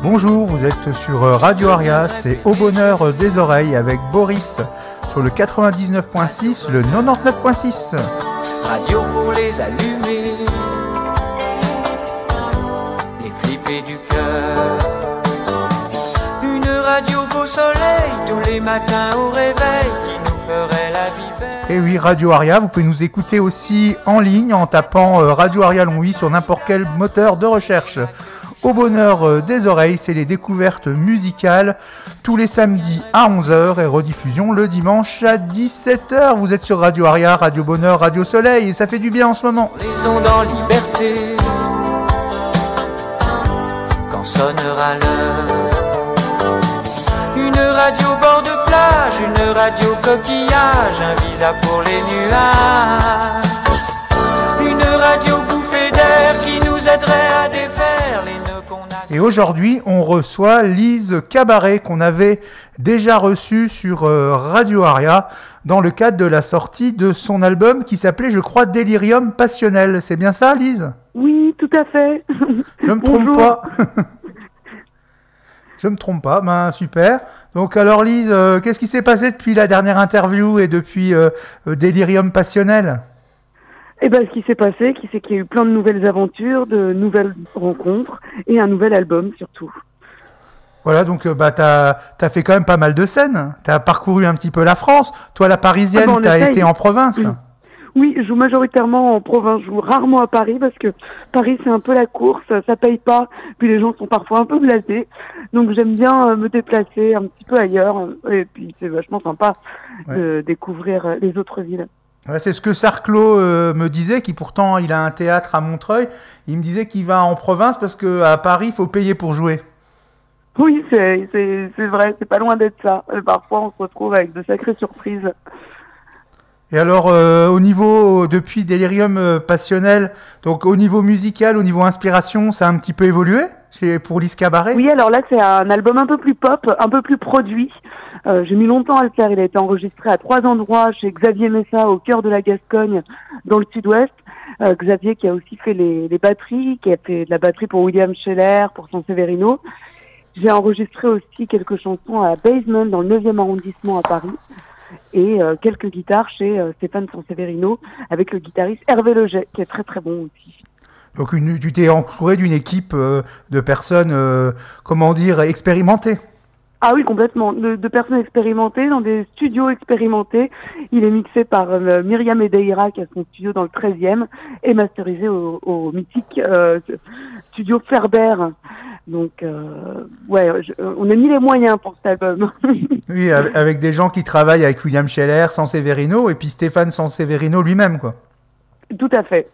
Bonjour, vous êtes sur Radio Aria, c'est Au bonheur des oreilles avec Boris sur le 99.6, le 99.6. Radio pour les allumés, les flipper du cœur. Une radio beau soleil tous les matins au réveil qui nous ferait la vie belle. Et oui, Radio Aria, vous pouvez nous écouter aussi en ligne en tapant Radio Aria Longwy sur n'importe quel moteur de recherche. Au bonheur des oreilles, c'est les découvertes musicales tous les samedis à 11h et rediffusion le dimanche à 17h. Vous êtes sur Radio Aria, Radio Bonheur, Radio Soleil et ça fait du bien en ce moment. Les ondes en liberté, quand sonnera l'heure. Une radio bord de plage, une radio coquillage, un visa pour les nuages. Une radio bouffée d'air qui nous aiderait à défaire les nœuds qu'on a. Et aujourd'hui, on reçoit Lise Cabaret qu'on avait déjà reçue sur Radio Aria dans le cadre de la sortie de son album qui s'appelait, je crois, Délirium Passionnel. C'est bien ça, Lise ? Oui, tout à fait. Je me trompe pas. Je me trompe pas, ben super. Donc alors Lise, qu'est-ce qui s'est passé depuis la dernière interview et depuis Délirium Passionnel ? Eh ben, ce qui s'est passé, c'est qu'il y a eu plein de nouvelles aventures, de nouvelles rencontres et un nouvel album surtout. Voilà, donc t'as fait quand même pas mal de scènes. T'as parcouru un petit peu la France. Toi, la parisienne, t'as été en province. Oui, je joue majoritairement en province. Je joue rarement à Paris parce que Paris, c'est un peu la course. Ça paye pas. Puis les gens sont parfois un peu blasés. Donc j'aime bien me déplacer un petit peu ailleurs. Et puis c'est vachement sympa de découvrir les autres villes. Ouais, c'est ce que Sarclot me disait, qui pourtant il a un théâtre à Montreuil. Il me disait qu'il va en province parce qu'à Paris, il faut payer pour jouer. Oui, c'est vrai, c'est pas loin d'être ça. Parfois, on se retrouve avec de sacrées surprises. Et alors, au niveau, depuis Délirium Passionnel, donc au niveau musical, au niveau inspiration, ça a un petit peu évolué pour Lise Cabaret ? Oui, alors là, c'est un album un peu plus pop, un peu plus produit. J'ai mis longtemps à le faire. Il a été enregistré à 3 endroits chez Xavier Messa, au cœur de la Gascogne, dans le sud-ouest. Xavier qui a aussi fait les batteries, qui a fait de la batterie pour William Scheller, pour Sanseverino. J'ai enregistré aussi quelques chansons à Basement, dans le 9e arrondissement à Paris. Et quelques guitares chez Stéphane Sanseverino, avec le guitariste Hervé Leget, qui est très très bon aussi. Donc tu t'es entouré d'une équipe de personnes, expérimentées. Ah oui, complètement. De personnes expérimentées, dans des studios expérimentés. Il est mixé par Myriam Edeira, qui a son studio dans le 13e, et masterisé au mythique studio Ferber. Donc, on a mis les moyens pour cet album. Oui, avec des gens qui travaillent avec William Scheller, Sanseverino, et puis Stéphane Sanseverino lui-même, quoi. Tout à fait.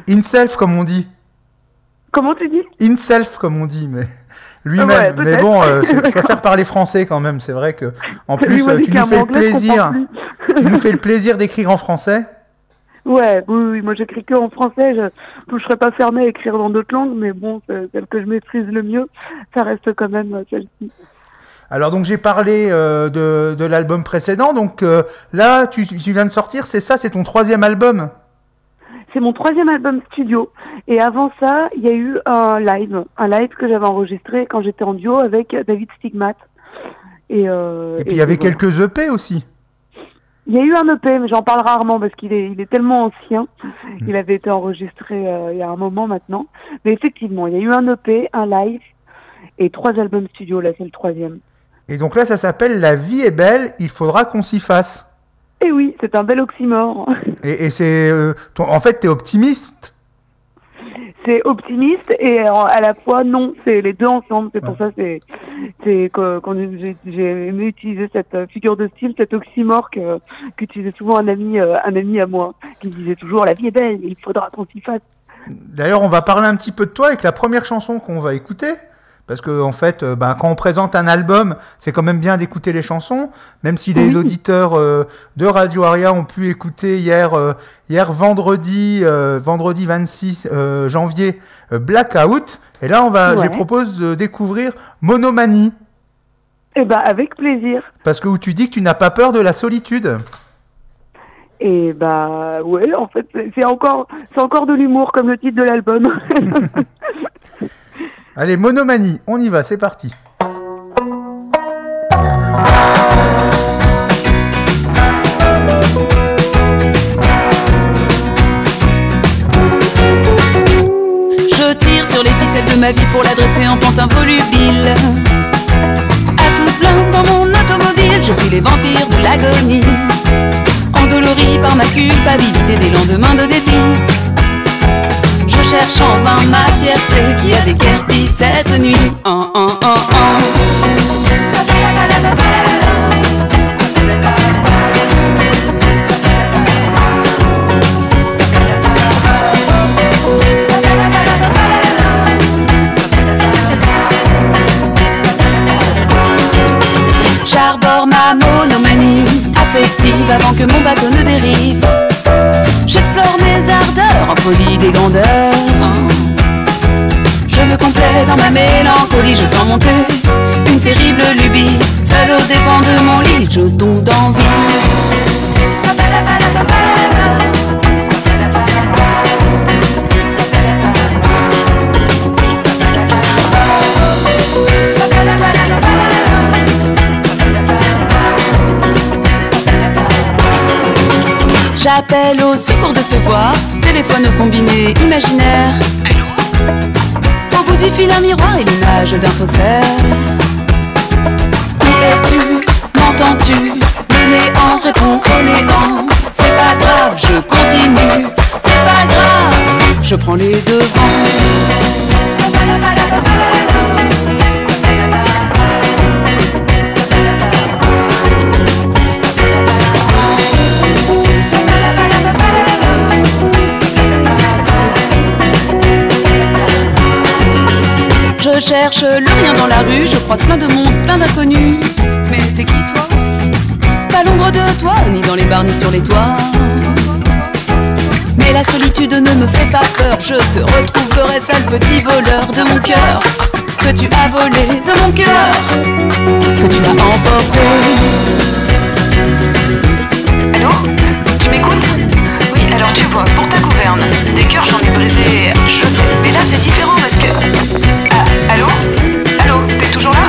Himself, comme on dit. Comment tu dis ? Himself, comme on dit, mais lui-même. Ouais, mais bon, je préfère parler français quand même. C'est vrai que, en plus, tu nous fais le plaisir. Tu nous fais le plaisir d'écrire en français. Ouais, oui, moi j'écris que en français, je serais pas fermée à écrire dans d'autres langues, mais bon, celle que je maîtrise le mieux, ça reste quand même celle-ci. Alors donc j'ai parlé de l'album précédent, donc là tu viens de sortir, c'est ça, c'est ton 3e album ? C'est mon 3e album studio, et avant ça, il y a eu un live que j'avais enregistré quand j'étais en duo avec David Stigmat. Et puis il y avait quelques EP aussi. Il y a eu un EP, mais j'en parle rarement parce qu'il est tellement ancien. Il avait été enregistré il y a un moment maintenant. Mais effectivement, il y a eu un EP, un live et 3 albums studio. Là, c'est le 3e. Et donc là, ça s'appelle La vie est belle, il faudra qu'on s'y fasse. Eh oui, c'est un bel oxymore. Et c'est... en fait, t'es optimiste ? C'est optimiste et à la fois non, c'est les deux ensemble. C'est pour ça c'est quand j'ai aimé utiliser cette figure de style, cet oxymore qu'utilisait souvent un ami à moi, qui disait toujours la vie est belle, il faudra qu'on s'y fasse. D'ailleurs, on va parler un petit peu de toi avec la première chanson qu'on va écouter. Parce que en fait, quand on présente un album, c'est quand même bien d'écouter les chansons, même si les auditeurs de Radio Aria ont pu écouter hier vendredi 26 janvier Blackout. Et là, je propose de découvrir Monomanie. Eh ben, avec plaisir. Parce que où tu dis que tu n'as pas peur de la solitude. Et bah ouais, en fait, c'est encore de l'humour comme le titre de l'album. Allez, Monomanie, on y va, c'est parti. Je tire sur les ficelles de ma vie pour l'adresser en pantin volubile. À toute blinde dans mon automobile, je fuis les vampires de l'agonie. Endolori par ma culpabilité des lendemains de dépit. Je cherche en vain ma fierté qui a déguerpi cette nuit. J'arbore ma monomanie affective avant que mon bateau ne dérive. J'explore mes ardeurs en folie des grandeurs. Je me complais dans ma mélancolie, je sens monter une terrible lubie. Seul aux dépens de mon lit, je tombe d'envie. J'appelle au secours de te voir, téléphone combiné imaginaire. Au bout du fil un miroir et l'image d'un faussaire. Où es-tu? M'entends-tu? Le néant répond au néant. C'est pas grave, je continue. C'est pas grave, je prends les devants. Je cherche le rien dans la rue, je croise plein de monde, plein d'inconnus. Mais t'es qui toi? Pas l'ombre de toi, ni dans les bars ni sur les toits. Mais la solitude ne me fait pas peur, je te retrouverai sale petit voleur de mon cœur. Que tu as volé de mon cœur, que tu as emporté. Allô? Tu m'écoutes? Oui, alors tu vois, pour ta gouverne, des cœurs j'en ai brisé, je sais. Mais là c'est différent parce que... Allô? Allô? T'es toujours là?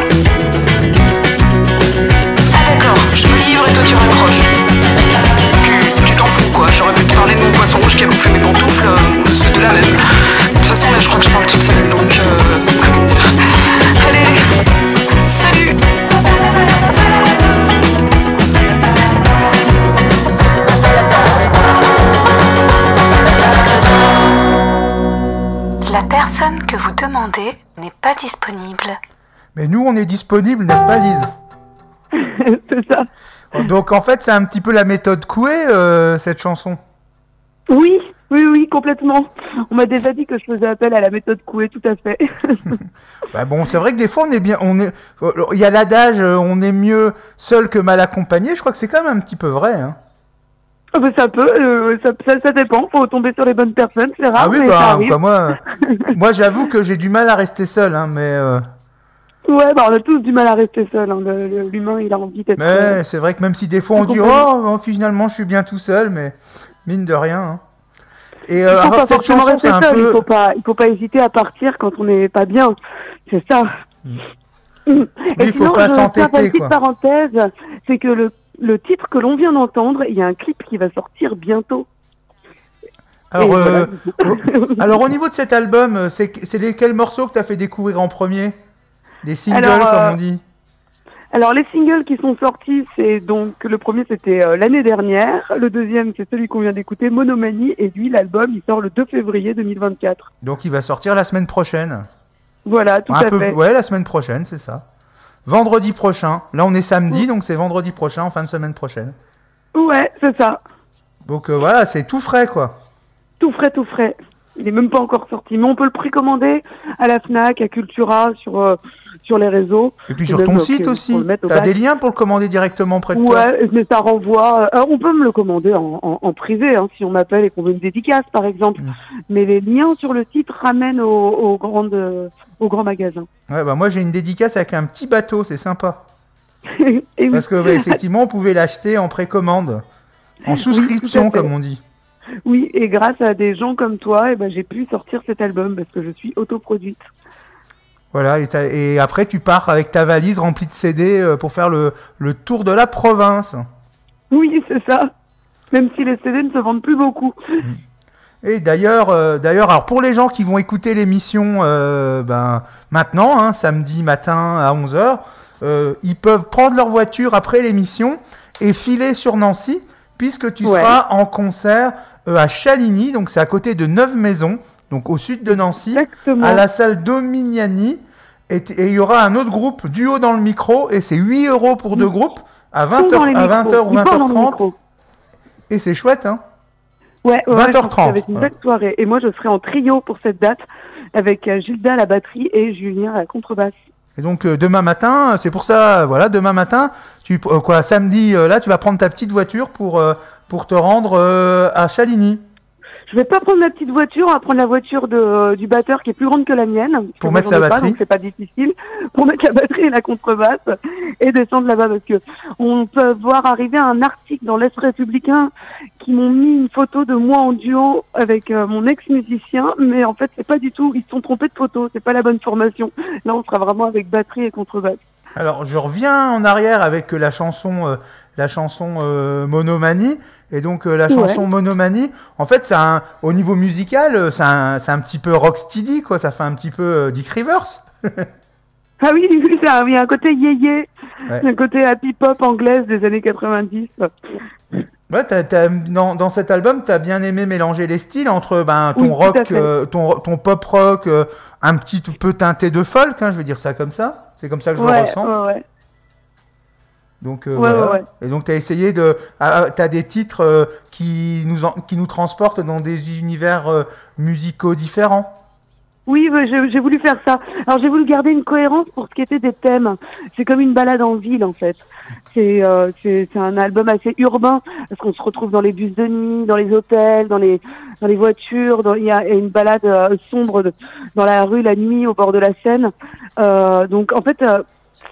Ah d'accord, je me livre et toi tu raccroches. Tu t'en fous quoi, j'aurais pu te parler de mon poisson rouge qui a bouffé mes pantoufles, c'est de la même. De toute façon là je crois que je parle toute seule, donc comment dire. Allez, salut! La personne que vous demandez n'est pas disponible. Mais nous, on est disponible, n'est-ce pas, Lise? C'est ça. Donc, en fait, c'est un petit peu la méthode Coué, cette chanson. Oui, complètement. On m'a déjà dit que je faisais appel à la méthode Coué, tout à fait. Bah bon, c'est vrai que des fois, il y a l'adage, on est mieux seul que mal accompagné. Je crois que c'est quand même un petit peu vrai, hein. Ça peut, ça dépend, faut tomber sur les bonnes personnes, c'est rare, ah oui, mais ça arrive. Moi j'avoue que j'ai du mal à rester seul, hein, mais... Ouais, on a tous du mal à rester seul, hein. L'humain il a envie d'être... Mais c'est vrai que même si des fois on dit « Oh, finalement je suis bien tout seul », mais mine de rien. Hein. Et il faut pas cette forcément chanson, rester c'est un seul, peu... il faut pas hésiter à partir quand on n'est pas bien, c'est ça. Oui, Et faut pas s'entêter, une petite quoi. parenthèse, c'est que le titre que l'on vient d'entendre, il y a un clip qui va sortir bientôt. Alors, voilà. alors au niveau de cet album, c'est lesquels morceaux que tu as fait découvrir en premier? Les singles, comme on dit. Alors les singles qui sont sortis, c'est donc le premier c'était l'année dernière, le deuxième c'est celui qu'on vient d'écouter, Monomanie, et lui l'album il sort le 2 février 2024. Donc il va sortir la semaine prochaine. Voilà, tout à fait. Ouais, la semaine prochaine, c'est ça. Vendredi prochain. Là on est samedi, donc c'est vendredi prochain, en fin de semaine prochaine. Ouais, c'est ça. Donc voilà, c'est tout frais quoi. Tout frais, tout frais. Il est même pas encore sorti, mais on peut le précommander à la Fnac, à Cultura, sur les réseaux. Et puis sur ton site aussi. T'as des liens pour le commander directement près de toi? Ouais, mais ça renvoie. On peut me le commander en privé, hein, si on m'appelle et qu'on veut une dédicace, par exemple. Mais les liens sur le site ramènent au grand magasin. Ouais, bah moi j'ai une dédicace avec un petit bateau, c'est sympa. Et Parce que effectivement, on pouvait l'acheter en précommande, en souscription, tout à fait. comme on dit. Oui, et grâce à des gens comme toi, j'ai pu sortir cet album parce que je suis autoproduite. Voilà, et après tu pars avec ta valise remplie de CD pour faire le tour de la province. Oui, c'est ça. Même si les CD ne se vendent plus beaucoup. Et d'ailleurs, alors pour les gens qui vont écouter l'émission maintenant, hein, samedi matin à 11h, ils peuvent prendre leur voiture après l'émission et filer sur Nancy, puisque tu seras en concert à Chaligny, donc c'est à côté de Neuve-Maisons, donc au sud de Nancy, Exactement. à la salle Domignani. Et il y aura un autre groupe, Duo dans le micro, et c'est 8 € pour deux groupes, à 20h ou 20h30. Et c'est chouette, hein. Ouais, 20h30. Ça va être une belle soirée. Et moi, je serai en trio pour cette date, avec Gilda à la batterie et Julien à la contrebasse. Et donc demain matin, c'est pour ça, voilà, demain matin, samedi, là, tu vas prendre ta petite voiture pour te rendre à Chaligny. Je vais pas prendre ma petite voiture, on va prendre la voiture du batteur qui est plus grande que la mienne. Pour mettre sa batterie. Donc c'est pas difficile. Pour mettre la batterie et la contrebasse et descendre là-bas parce que on peut voir arriver un article dans l'Est républicain qui m'ont mis une photo de moi en duo avec mon ex-musicien, mais en fait c'est pas du tout, ils se sont trompés de photo, c'est pas la bonne formation. Là on sera vraiment avec batterie et contrebasse. Alors je reviens en arrière avec la chanson Monomanie. Et donc la chanson Monomanie, en fait, au niveau musical, c'est un petit peu rocksteady, quoi. Ça fait un petit peu Dick Rivers. Ah oui, il y a un côté yéyé, un côté happy pop anglaise des années 90. Ouais, dans cet album, t'as bien aimé mélanger les styles entre ton rock, ton pop rock, un petit peu teinté de folk, hein, je vais dire ça comme ça. C'est comme ça que je le ressens. Ouais. Donc voilà. Et donc tu as essayé t'as des titres qui nous transportent dans des univers musicaux différents. Oui, j'ai voulu faire ça. Alors j'ai voulu garder une cohérence pour ce qui était des thèmes. C'est comme une balade en ville en fait. C'est un album assez urbain parce qu'on se retrouve dans les bus de nuit, dans les hôtels, dans les voitures. Il y a une balade sombre dans la rue la nuit au bord de la Seine. Donc en fait.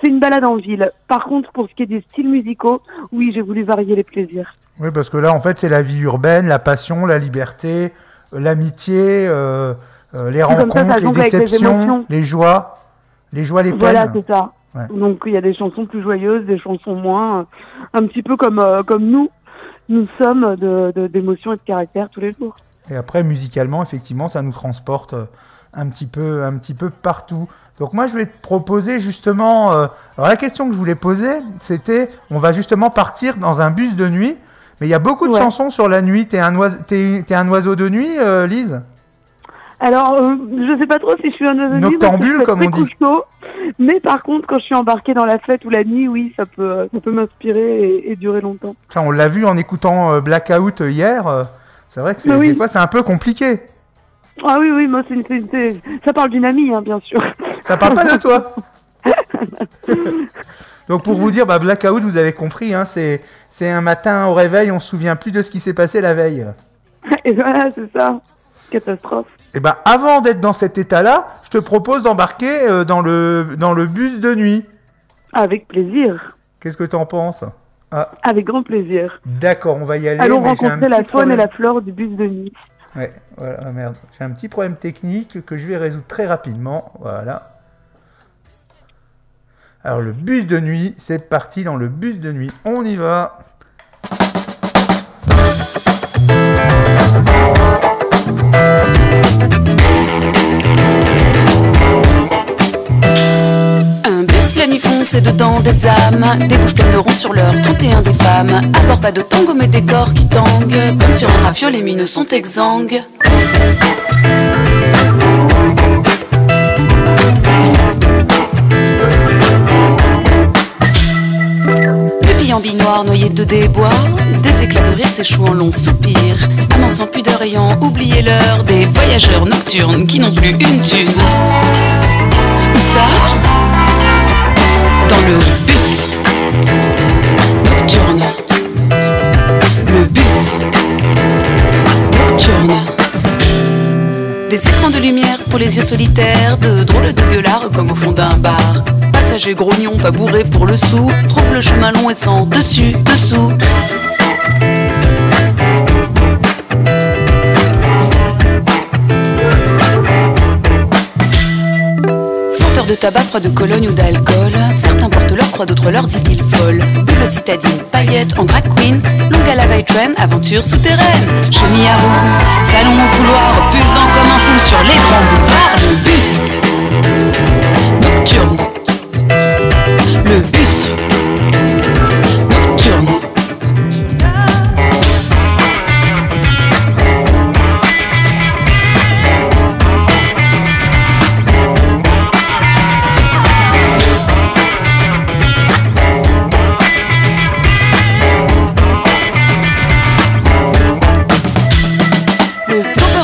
C'est une balade en ville. Par contre, pour ce qui est des styles musicaux, oui, j'ai voulu varier les plaisirs. Oui, parce que là, en fait, c'est la vie urbaine, la passion, la liberté, l'amitié, les rencontres, les déceptions, les joies, les peines. Voilà, c'est ça. Ouais. Donc, il y a des chansons plus joyeuses, des chansons moins, un petit peu comme nous sommes d'émotions et de caractère tous les jours. Et après, musicalement, effectivement, ça nous transporte un petit peu partout. Donc moi, je vais te proposer justement... alors la question que je voulais poser, c'était... On va justement partir dans un bus de nuit, mais il y a beaucoup de chansons sur la nuit. T'es un oiseau de nuit, Lise ? Alors, je sais pas trop si je suis un oiseau de nuit. Noctambule, comme on dit. Chaud, mais par contre, quand je suis embarquée dans la fête ou la nuit, oui, ça peut m'inspirer et durer longtemps. Enfin, on l'a vu en écoutant Blackout hier. C'est vrai que des fois, c'est un peu compliqué. Ah oui, moi, ça parle d'une amie, hein, bien sûr. Ça parle pas de toi. Donc pour vous dire, Blackout, vous avez compris, hein, c'est un matin au réveil, on se souvient plus de ce qui s'est passé la veille. Et voilà, c'est ça. Catastrophe. Et avant d'être dans cet état-là, je te propose d'embarquer dans le bus de nuit. Avec plaisir. Qu'est-ce que tu en penses ? Avec grand plaisir. D'accord, on va y aller. Allons rencontrer la faune et la flore du bus de nuit. Ouais, voilà, merde. J'ai un petit problème technique que je vais résoudre très rapidement. Voilà. Alors, le bus de nuit, c'est parti dans le bus de nuit. On y va. Un bus, la nuit fonce et dedans des âmes, des bouches pleines de ronds sur l'heure, 31 des femmes. À bord pas de tango mais des corps qui tanguent, comme sur un raviol les mineux sont exsangues. En binoir noyé de déboire, des éclats de rire s'échouent en longs soupirs, amants sans pudeur ayant oublié l'heure, des voyageurs nocturnes qui n'ont plus une thune. Où ça ? Dans le bus nocturne. Le bus nocturne. Des écrans de lumière pour les yeux solitaires, de drôles de gueulards comme au fond d'un bar. passager grognon, pas bourré pour le sou, trouve le chemin long et sans dessus, dessous. De tabac, froid de Cologne ou d'alcool. Certains portent leur croix, d'autres leurs idylles folles. Bulle citadine, paillettes en drag queen. Longue à la by train, aventure souterraine. Chenille à roue, salon au couloir, refusant comme un fou sur les grands boulevards. Le bus nocturne. Le bus nocturne.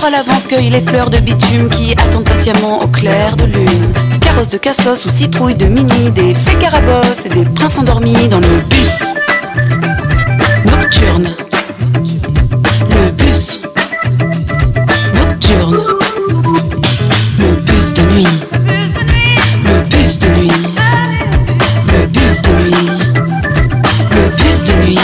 À l'avant cueille les fleurs de bitume qui attendent patiemment au clair de lune. Carrosse de cassos ou citrouille de minuit, des fées carabosses et des princes endormis dans le bus nocturne. Le bus nocturne. Le bus de nuit. Le bus de nuit. Le bus de nuit. Le bus de nuit.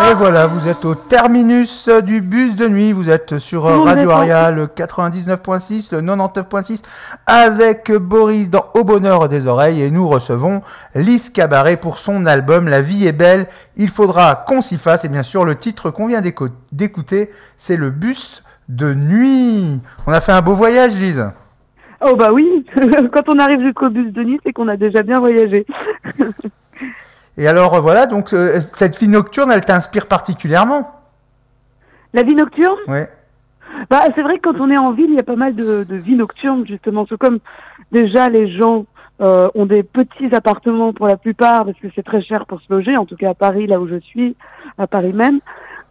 Et voilà, vous êtes au terminus du bus de nuit, vous êtes sur Radio Aria, le 99.6, le 99.6, avec Boris dans Au Bonheur des Oreilles, et nous recevons Lise Cabaret pour son album La vie est belle, il faudra qu'on s'y fasse, et bien sûr le titre qu'on vient d'écouter, c'est le bus de nuit. On a fait un beau voyage, Lise. Oh bah oui, quand on arrive jusqu'au bus de nuit, c'est qu'on a déjà bien voyagé. Et alors voilà, donc cette vie nocturne, elle t'inspire particulièrement? La vie nocturne? Ouais. Bah c'est vrai que quand on est en ville, il y a pas mal de vie nocturne justement. C'est comme déjà les gens ont des petits appartements pour la plupart parce que c'est très cher pour se loger. En tout cas à Paris, là où je suis, à Paris même,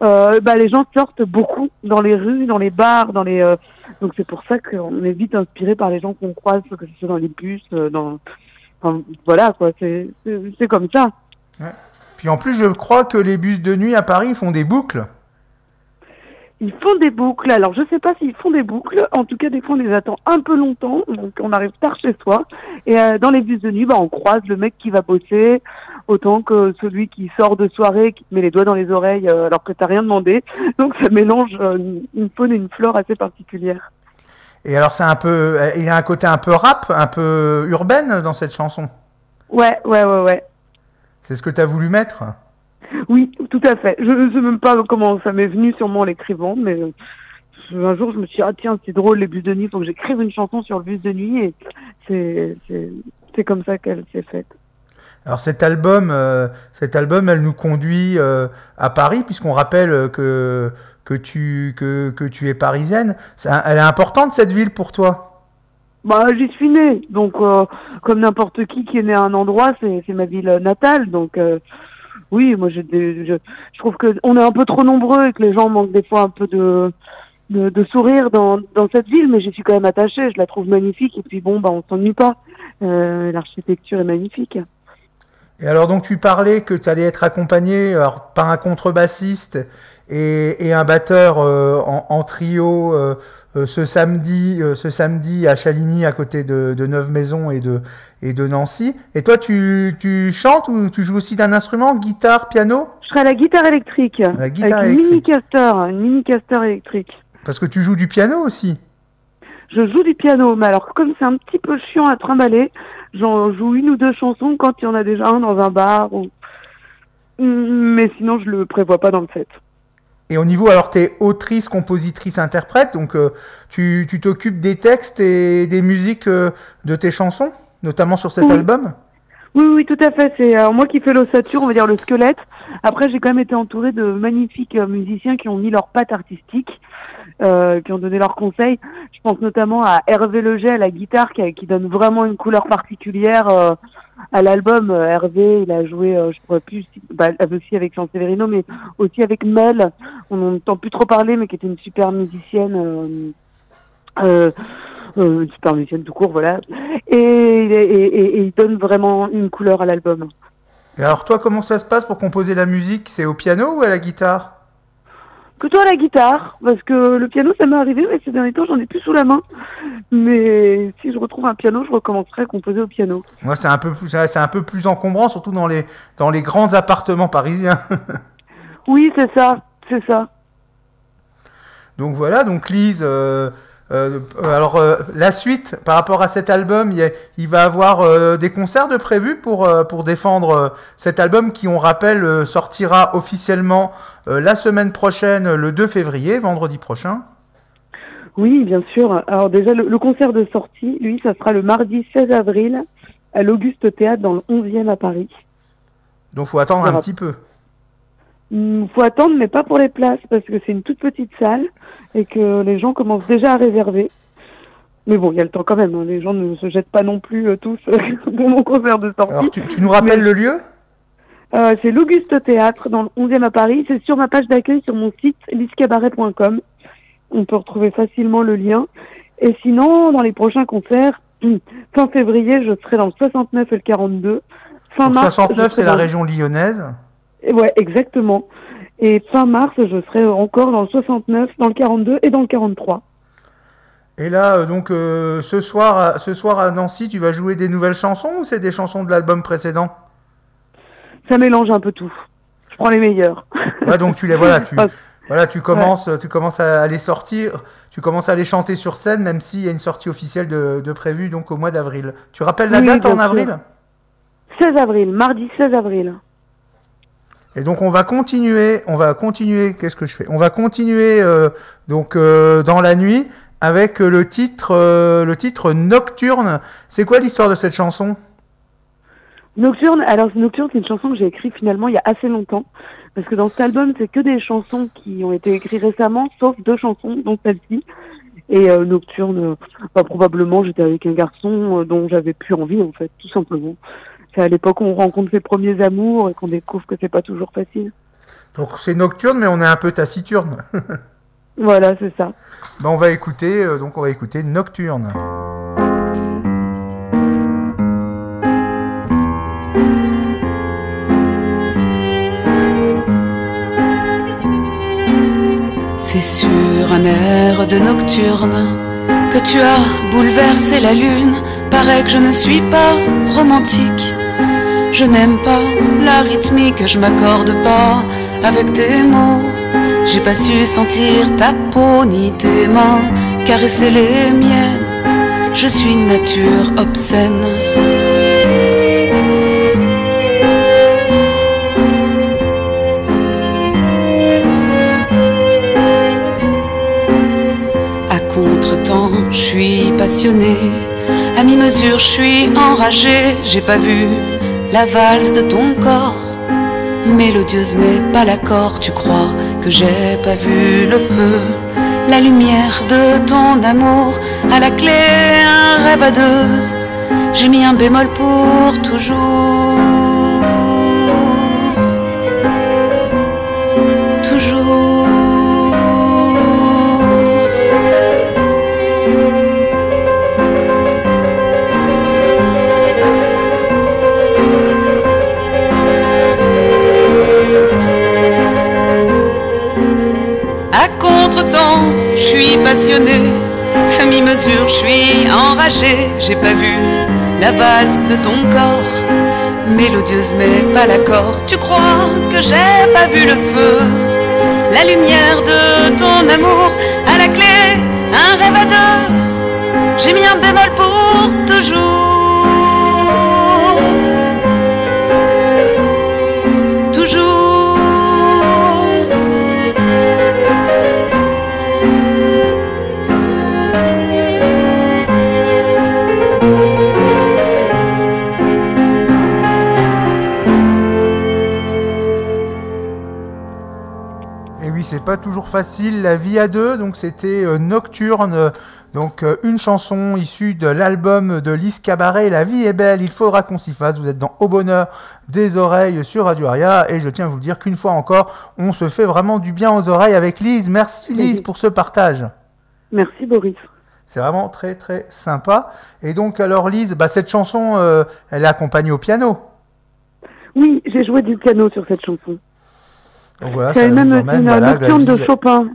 les gens sortent beaucoup dans les rues, dans les bars, dans les. Donc c'est pour ça qu'on est vite inspiré par les gens qu'on croise, que ce soit dans les bus, enfin, voilà quoi. C'est comme ça. Ouais. Puis en plus, je crois que les bus de nuit à Paris font des boucles. Ils font des boucles. Alors, je sais pas s'ils font des boucles. En tout cas, des fois, on les attend un peu longtemps. Donc, on arrive tard chez soi. Et dans les bus de nuit, on croise le mec qui va bosser autant que celui qui sort de soirée, qui te met les doigts dans les oreilles alors que t'as rien demandé. Donc, ça mélange une faune et une flore assez particulières. Et alors, il y a un côté un peu rap, un peu urbaine dans cette chanson. Ouais. C'est ce que tu as voulu mettre? Oui, tout à fait. Je ne sais même pas comment ça m'est venu, sûrement en l'écrivant, mais un jour je me suis dit, ah tiens, c'est drôle les bus de nuit, il faut que j'écrive une chanson sur le bus de nuit, et c'est comme ça qu'elle s'est faite. Alors cet album, elle nous conduit à Paris, puisqu'on rappelle que tu es parisienne. Elle est importante cette ville pour toi? J'y suis née, donc comme n'importe qui est né à un endroit, c'est ma ville natale, donc oui, moi je trouve que on est un peu trop nombreux et que les gens manquent des fois un peu de sourire dans cette ville, mais j'y suis quand même attachée, je la trouve magnifique et puis on s'ennuie pas, l'architecture est magnifique. Et alors donc tu parlais que tu allais être accompagné par un contrebassiste et un batteur en trio ce samedi à Chaligny à côté de Neuve-Maisons et de Nancy. Et toi tu chantes ou tu joues aussi d'un instrument, guitare, piano? Je serai à la guitare électrique. Avec une mini-caster électrique. Parce que tu joues du piano aussi? Je joue du piano, mais alors comme c'est un petit peu chiant à trimballer, j'en joue une ou deux chansons quand il y en a déjà un dans un bar. Mais sinon je le prévois pas dans le set. Et au niveau, alors tu es autrice, compositrice, interprète, donc tu t'occupes des textes et des musiques de tes chansons, notamment sur cet album? Oui, oui, tout à fait. C'est moi qui fais l'ossature, on va dire le squelette. Après, j'ai quand même été entourée de magnifiques musiciens qui ont mis leurs pattes artistiques, qui ont donné leurs conseils. Je pense notamment à Hervé Leger à la guitare, qui donne vraiment une couleur particulière à l'album. Hervé, il a joué, je pourrais plus, aussi avec Jean Severino, mais aussi avec Mel. On n'entend plus trop parler, mais qui était une super musicienne. Une super musicienne tout court, voilà. Et il donne vraiment une couleur à l'album. Et alors toi, comment ça se passe pour composer la musique? C'est au piano ou à la guitare? Plutôt à la guitare, parce que le piano, ça m'est arrivé, mais ces derniers temps, j'en ai plus sous la main. Mais si je retrouve un piano, je recommencerai à composer au piano. Moi, c'est un peu plus encombrant, surtout dans les grands appartements parisiens. Oui, c'est ça, c'est ça. Donc voilà, donc Lise, la suite par rapport à cet album, il va avoir des concerts de prévus pour défendre cet album qui, on rappelle, sortira officiellement la semaine prochaine, le 2 février, vendredi prochain. Oui, bien sûr. Alors déjà, le concert de sortie, lui, ça sera le mardi 16 avril à l'Auguste Théâtre dans le 11e à Paris. Donc faut attendre un petit peu. Faut attendre, mais pas pour les places, parce que c'est une toute petite salle et que les gens commencent déjà à réserver. Mais bon, il y a le temps quand même, hein. Les gens ne se jettent pas non plus tous pour mon concert de sortie. Alors, tu nous rappelles le lieu? C'est l'Auguste Théâtre dans le 11e à Paris. C'est sur ma page d'accueil sur mon site liscabaret.com. On peut retrouver facilement le lien. Et sinon, dans les prochains concerts, fin février, je serai dans le 69 et le 42. Fin mars, 69, c'est la région lyonnaise. Ouais, exactement. Et fin mars, je serai encore dans le 69, dans le 42 et dans le 43. Et là, donc, ce soir à Nancy, tu vas jouer des nouvelles chansons ou c'est des chansons de l'album précédent? Ça mélange un peu tout. Je prends les meilleures. Ouais, donc tu commences à les sortir, tu commences à les chanter sur scène, même s'il y a une sortie officielle de prévue donc au mois d'avril. Tu rappelles la date en avril? 16 avril, mardi 16 avril. Et donc on va continuer, qu'est-ce que je fais? On va continuer dans la nuit avec le titre Nocturne. C'est quoi l'histoire de cette chanson? Nocturne, c'est une chanson que j'ai écrite finalement il y a assez longtemps, parce que dans cet album, c'est que des chansons qui ont été écrites récemment, sauf 2 chansons, dont celle-ci. Et Nocturne, probablement j'étais avec un garçon dont j'avais plus envie, en fait, tout simplement. C'est à l'époque où on rencontre ses premiers amours et qu'on découvre que c'est pas toujours facile. Donc c'est Nocturne, mais on est un peu taciturne. Voilà, c'est ça. On va écouter Nocturne. C'est sur un air de nocturne que tu as bouleversé la lune. Paraît que je ne suis pas romantique. Je n'aime pas la rythmique, je m'accorde pas avec tes mots. J'ai pas su sentir ta peau ni tes mains caresser les miennes. Je suis une nature obscène. À contre-temps, je suis passionnée. À mi-mesure, je suis enragée. J'ai pas vu la valse de ton corps, mélodieuse mais pas l'accord. Tu crois que j'ai pas vu le feu, la lumière de ton amour. À la clé, un rêve à deux. J'ai mis un bémol pour toujours. Toujours. À contre-temps, je suis passionnée. À mi-mesure, je suis enragée. J'ai pas vu la valse de ton corps, mélodieuse mais pas l'accord. Tu crois que j'ai pas vu le feu, la lumière de ton amour. À la clé, un rêve à deux. J'ai mis un bémol pour toujours. pas toujours facile. La vie à deux, donc c'était Nocturne. Donc une chanson issue de l'album de Lise Cabaret, La vie est belle, il faudra qu'on s'y fasse. Vous êtes dans Au bonheur des oreilles sur Radio Aria et je tiens à vous le dire qu'une fois encore, on se fait vraiment du bien aux oreilles avec Lise. Merci Lise pour ce partage. Merci Boris. C'est vraiment très très sympa. Et donc alors Lise, cette chanson, elle est accompagnée au piano. Oui, j'ai joué du piano sur cette chanson. Donc voilà, c'est même une nocturne de Chopin.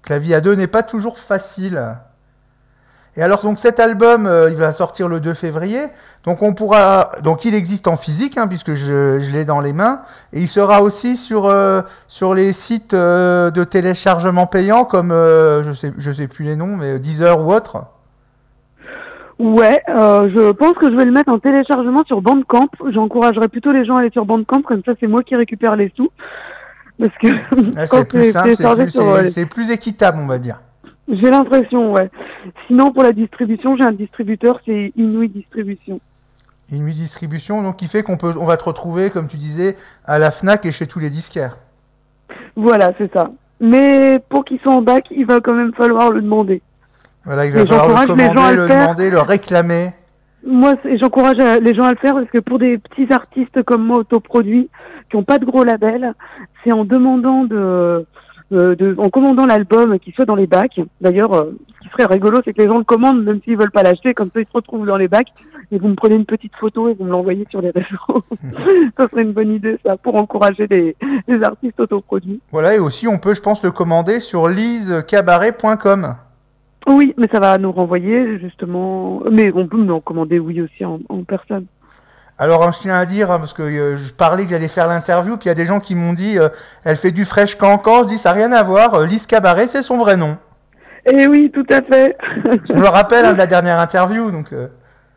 Que la vie à deux n'est pas toujours facile. Et alors donc cet album, il va sortir le 2 février. Donc il existe en physique puisque je l'ai dans les mains, et il sera aussi sur les sites de téléchargement payant comme je sais plus les noms, mais Deezer ou autre. Ouais, je pense que je vais le mettre en téléchargement sur Bandcamp. J'encouragerais plutôt les gens à aller sur Bandcamp, comme ça c'est moi qui récupère les sous. Parce que c'est plus simple, c'est plus équitable, on va dire. J'ai l'impression, ouais. Sinon, pour la distribution, j'ai un distributeur, c'est Inuit Distribution. Inuit Distribution, donc qui fait on va te retrouver, comme tu disais, à la Fnac et chez tous les disquaires. Voilà, c'est ça. Mais pour qu'ils soient en bac, il va quand même falloir le demander. Voilà, il va falloir le commander, le demander, le réclamer. Moi, j'encourage les gens à le faire parce que pour des petits artistes comme moi, autoproduits, qui n'ont pas de gros label, c'est en demandant en commandant l'album qui soit dans les bacs. D'ailleurs, ce qui serait rigolo, c'est que les gens le commandent, même s'ils veulent pas l'acheter, comme ça ils se retrouvent dans les bacs, et vous me prenez une petite photo et vous me l'envoyez sur les réseaux. Ça serait une bonne idée, ça, pour encourager les artistes autoproduits. Voilà, et aussi, on peut, je pense, le commander sur lisecabaret.com. Oui, mais ça va nous renvoyer, justement. Mais on peut nous en commander, oui, aussi en personne. Alors, je tiens à dire, parce que je parlais que j'allais faire l'interview, puis il y a des gens qui m'ont dit elle fait du fraîche cancan. Je dis, ça n'a rien à voir. Lise Cabaret, c'est son vrai nom. Eh oui, tout à fait. Je me le rappelle de la dernière interview. Donc,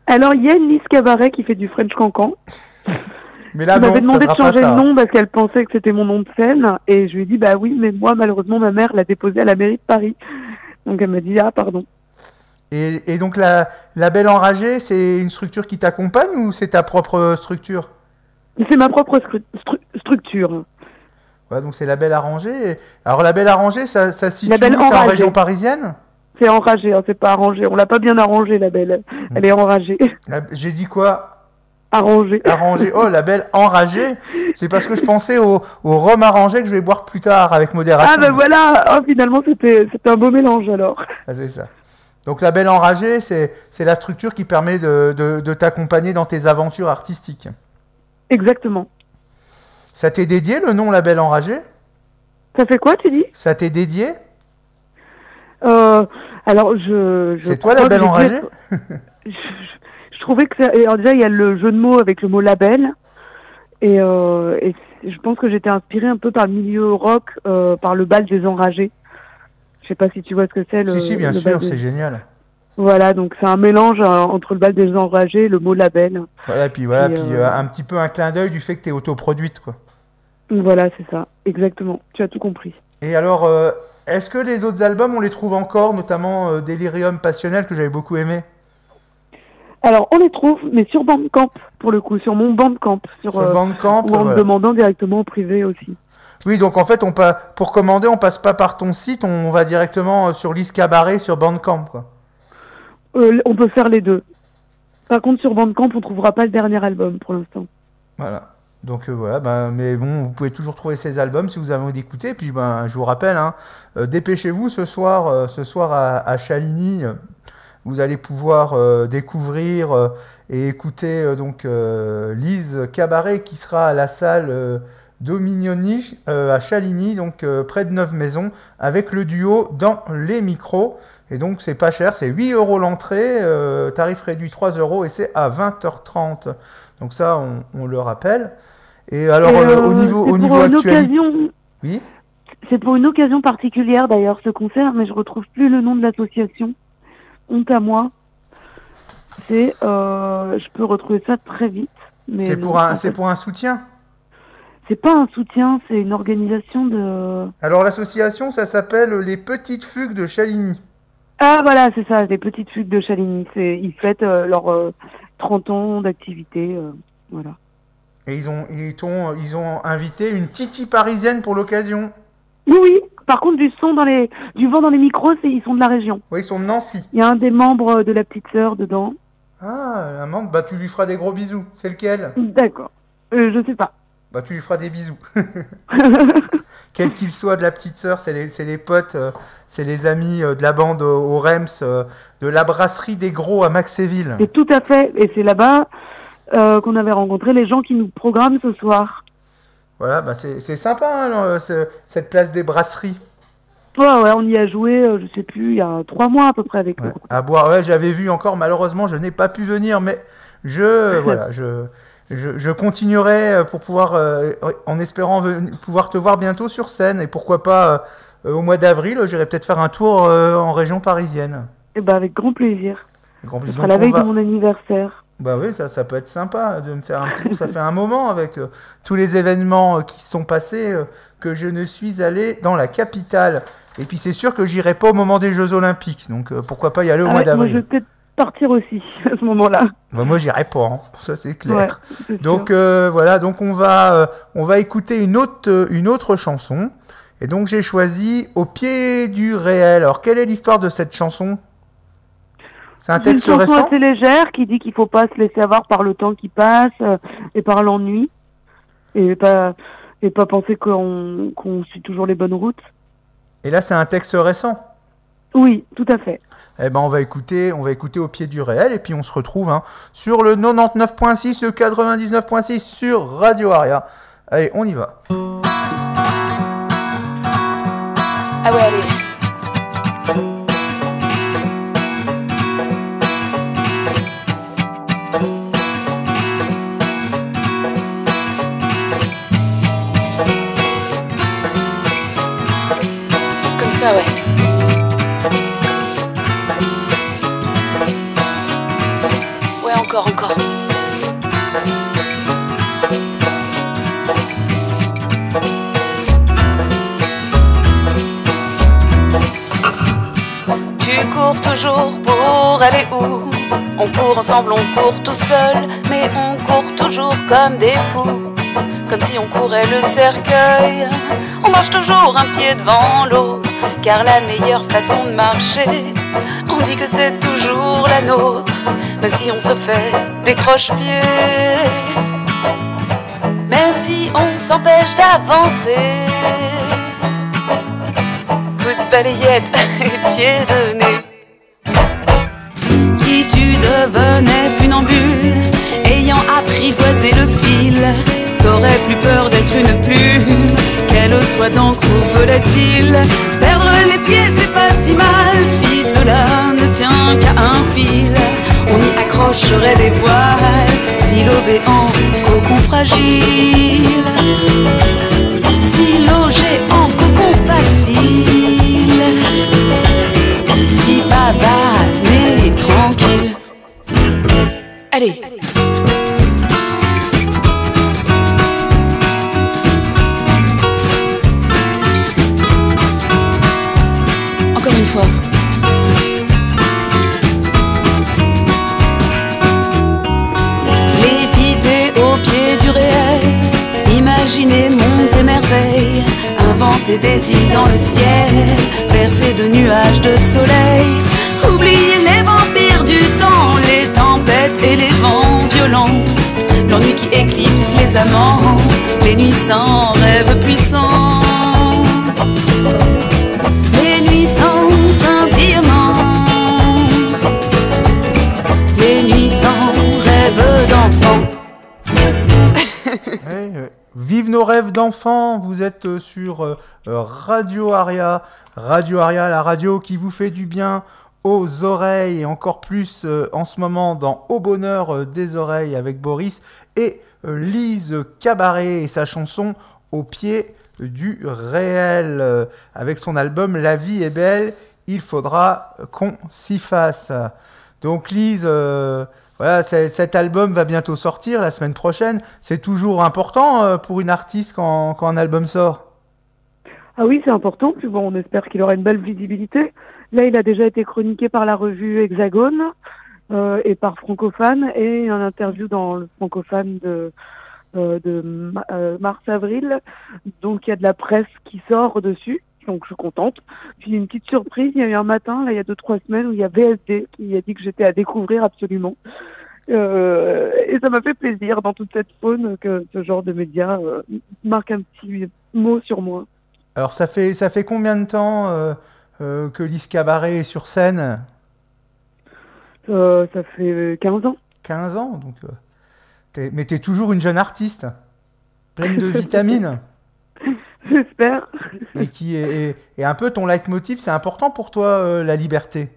Alors, il y a une Lise Cabaret qui fait du French cancan. Mais là, elle m'avait demandé de changer de nom parce qu'elle pensait que c'était mon nom de scène. Et je lui ai dit, bah oui, mais moi, malheureusement, ma mère l'a déposé à la mairie de Paris. Donc, elle m'a dit, ah, pardon. Et donc la Belle Enragée, c'est une structure qui t'accompagne ou c'est ta propre structure? C'est ma propre structure. Ouais, donc c'est la Belle Arrangée. Alors la Belle Arrangée, ça se situe en région parisienne? C'est enragé, c'est pas arrangé. On l'a pas bien arrangée, la Belle. Elle est enragée. J'ai dit quoi? Arrangée. Arrangée. Oh, la Belle Enragée. C'est parce que je pensais au rhum arrangé que je vais boire plus tard avec modération. Ah ben voilà. Oh, finalement c'était un beau mélange alors. Ah, c'est ça. Donc la Belle Enragée, c'est la structure qui permet de t'accompagner dans tes aventures artistiques. Exactement. Ça t'est dédié le nom La Belle Enragée? Ça fait quoi, tu dis? Ça t'est dédié? Alors c'est toi La Belle Enragée? Je trouvais que alors déjà il y a le jeu de mots avec le mot label et je pense que j'étais inspirée un peu par le milieu rock, par le bal des enragés. Je sais pas si tu vois ce que c'est. Si, bien sûr, c'est génial. Voilà, donc c'est un mélange entre le bal des enragés et le mot label. Voilà, puis un petit peu un clin d'œil du fait que tu es autoproduite, quoi. Voilà, c'est ça, exactement. Tu as tout compris. Et alors, est-ce que les autres albums, on les trouve encore, notamment Delirium Passionnel, que j'avais beaucoup aimé? Alors, on les trouve, mais sur Bandcamp, pour le coup, sur mon Bandcamp. Sur Bandcamp, ou en me demandant directement au privé aussi. Oui, donc en fait, pour commander, on passe pas par ton site, on va directement sur Lise Cabaret, sur Bandcamp, quoi. On peut faire les deux. Par contre, sur Bandcamp, on trouvera pas le dernier album pour l'instant. Voilà. Donc voilà, mais bon, vous pouvez toujours trouver ces albums si vous avez envie d'écouter. Puis je vous rappelle, dépêchez-vous ce soir à Chaligny, vous allez pouvoir découvrir et écouter Lise Cabaret qui sera à la salle Dominioni à Chaligny, donc près de Neuve-Maisons, avec le duo Dans les micros. Et donc c'est pas cher, c'est 8 € l'entrée, tarif réduit 3 € et c'est à 20h30. Donc ça, on le rappelle. Et alors au niveau actualité, oui. C'est pour une occasion particulière d'ailleurs ce concert, mais je retrouve plus le nom de l'association. Honte à moi. Je peux retrouver ça très vite. Mais c'est pour un soutien. C'est pas un soutien, c'est une organisation de... Alors l'association, ça s'appelle les Petites Fugues de Chaligny. Ah voilà, c'est ça, les Petites Fugues de Chaligny. Ils fêtent leurs 30 ans d'activité, voilà. Et ils ont invité une Titi parisienne pour l'occasion. Oui. Par contre, du vent dans les micros, ils sont de la région. Oui, ils sont de Nancy. Il y a un des membres de la petite sœur dedans. Ah, un membre, bah tu lui feras des gros bisous. C'est lequel? D'accord. Je sais pas. Bah tu lui feras des bisous. Quel qu'il soit de la petite sœur, c'est les potes, c'est les amis de la bande au Rems, de la brasserie des Gros à Maxéville. Et tout à fait. Et c'est là-bas qu'on avait rencontré les gens qui nous programment ce soir. Voilà, bah c'est sympa, hein, cette place des brasseries. Ouais, on y a joué, je sais plus, il y a 3 mois à peu près avec le groupe. À boire, ouais, j'avais vu encore, malheureusement, je n'ai pas pu venir, mais je continuerai pour pouvoir, en espérant pouvoir te voir bientôt sur scène, et pourquoi pas au mois d'avril, j'irai peut-être faire un tour en région parisienne. Et bah avec grand plaisir. Grand Ce plaisir. sera la veille de mon anniversaire. Bah oui, ça peut être sympa de me faire un petit coup. Ça fait un moment avec tous les événements qui se sont passés que je ne suis allé dans la capitale. Et puis c'est sûr que j'irai pas au moment des Jeux Olympiques. Donc pourquoi pas y aller au mois d'avril. Moi je vais peut-être partir aussi à ce moment-là. Bah, moi j'irai pas, hein. Ça c'est clair. Ouais, c'est donc sûr. voilà, donc on va écouter une autre chanson. Et donc j'ai choisi Au pied du réel. Alors quelle est l'histoire de cette chanson? C'est un texte récent. C'est une chanson récent assez légère qui dit qu'il faut pas se laisser avoir par le temps qui passe et par l'ennui et pas penser qu'on suit toujours les bonnes routes. Et là c'est un texte récent? Oui, tout à fait. Eh ben on va écouter Au pied du réel et puis on se retrouve sur le 99.6, le 99.6 sur Radio Aria. Allez, on y va. Ah ouais, allez. Comme ça, ouais. Ouais, encore. Tu cours toujours pour aller où? On court ensemble, on court tout seul, mais on court toujours comme des fous, comme si on courait le cercueil. On marche toujours un pied devant l'autre, car la meilleure façon de marcher, on dit que c'est toujours la nôtre, même si on se fait des croche-pieds, même si on s'empêche d'avancer. Coup de balayette et pied de nez. Si tu devenais funambule, ayant apprivoisé le fil, t'aurais plus peur d'être une plume, quelle soit d'encre où veut-il. Perdre les pieds c'est pas si mal, si cela ne tient qu'à un fil. On y accrocherait des voiles, silové en cocon fragile, silogé en cocon facile, si pavané tranquille. Allez. Encore une fois. Léviter au pied du réel, imaginer mondes et merveilles, inventer des îles dans le ciel, bercées de nuages de soleil. Oublier les vampires du temps, les tempêtes et les vents violents, l'ennui qui éclipse les amants, les nuits sans rêve puissant, les nuits sans scintillement, les nuits sans rêve d'enfant. Vive nos rêves d'enfants, vous êtes sur Radio Aria, la radio qui vous fait du bien aux oreilles et encore plus en ce moment dans Au bonheur des oreilles avec Boris et Lise Cabaret et sa chanson Au pied du réel avec son album La vie est belle, il faudra qu'on s'y fasse. Donc Lise, voilà, cet album va bientôt sortir la semaine prochaine. C'est toujours important pour une artiste quand un album sort. Ah oui, c'est important. Puis bon, on espère qu'il aura une belle visibilité. Là, il a déjà été chroniqué par la revue Hexagone et par Francophone et un interview dans le Francophone mars-avril. Donc il y a de la presse qui sort dessus. Donc je suis contente. Puis une petite surprise, il y a eu un matin, là il y a 2-3 semaines, où il y a VSD qui a dit que j'étais à découvrir absolument. Et ça m'a fait plaisir dans toute cette faune que ce genre de médias marque un petit mot sur moi. Alors ça fait combien de temps que Lise Cabaret est sur scène? Ça fait 15 ans. 15 ans, donc mais t'es toujours une jeune artiste, pleine de vitamines. J'espère. Et qui est un peu ton leitmotiv, c'est important pour toi, la liberté.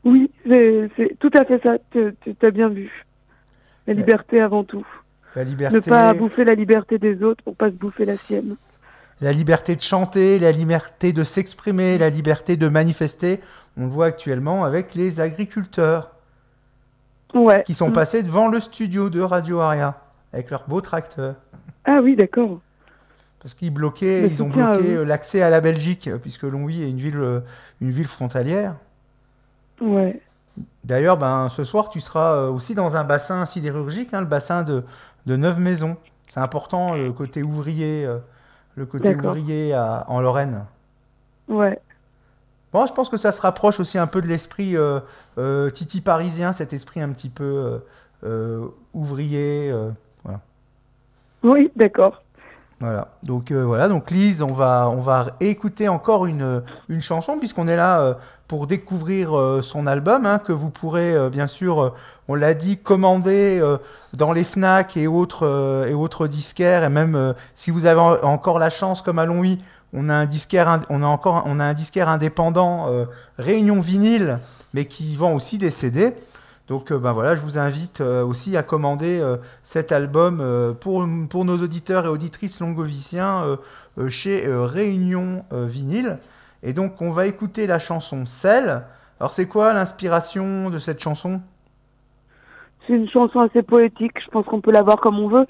Oui, c'est tout à fait ça, tu as bien vu. La liberté avant tout. La liberté... Ne pas bouffer la liberté des autres pour pas se bouffer la sienne. La liberté de chanter, la liberté de s'exprimer, la liberté de manifester. On le voit actuellement avec les agriculteurs qui sont passés devant le studio de Radio Aria avec leurs beaux tracteurs. Ah oui, d'accord. Parce qu'ils ont bloqué l'accès à la Belgique, puisque Longwy est une ville frontalière. Ouais. D'ailleurs, ce soir, tu seras aussi dans un bassin sidérurgique, le bassin de Neuve-Maisons. C'est important, le côté ouvrier, en Lorraine. Ouais. Bon, je pense que ça se rapproche aussi un peu de l'esprit titi parisien, cet esprit un petit peu ouvrier. Voilà. Oui, d'accord. Voilà. Donc Lise, on va écouter encore une chanson, puisqu'on est là pour découvrir son album, que vous pourrez bien sûr, on l'a dit, commander dans les Fnac et autres disquaires, et même si vous avez encore la chance, comme à Longwy, on a un disquaire indépendant, Réunion Vinyle, mais qui vend aussi des CD. Donc je vous invite aussi à commander cet album pour nos auditeurs et auditrices longoviciens chez Réunion Vinyle. Et donc on va écouter la chanson Sel. Alors c'est quoi l'inspiration de cette chanson? C'est une chanson assez poétique, je pense qu'on peut la voir comme on veut.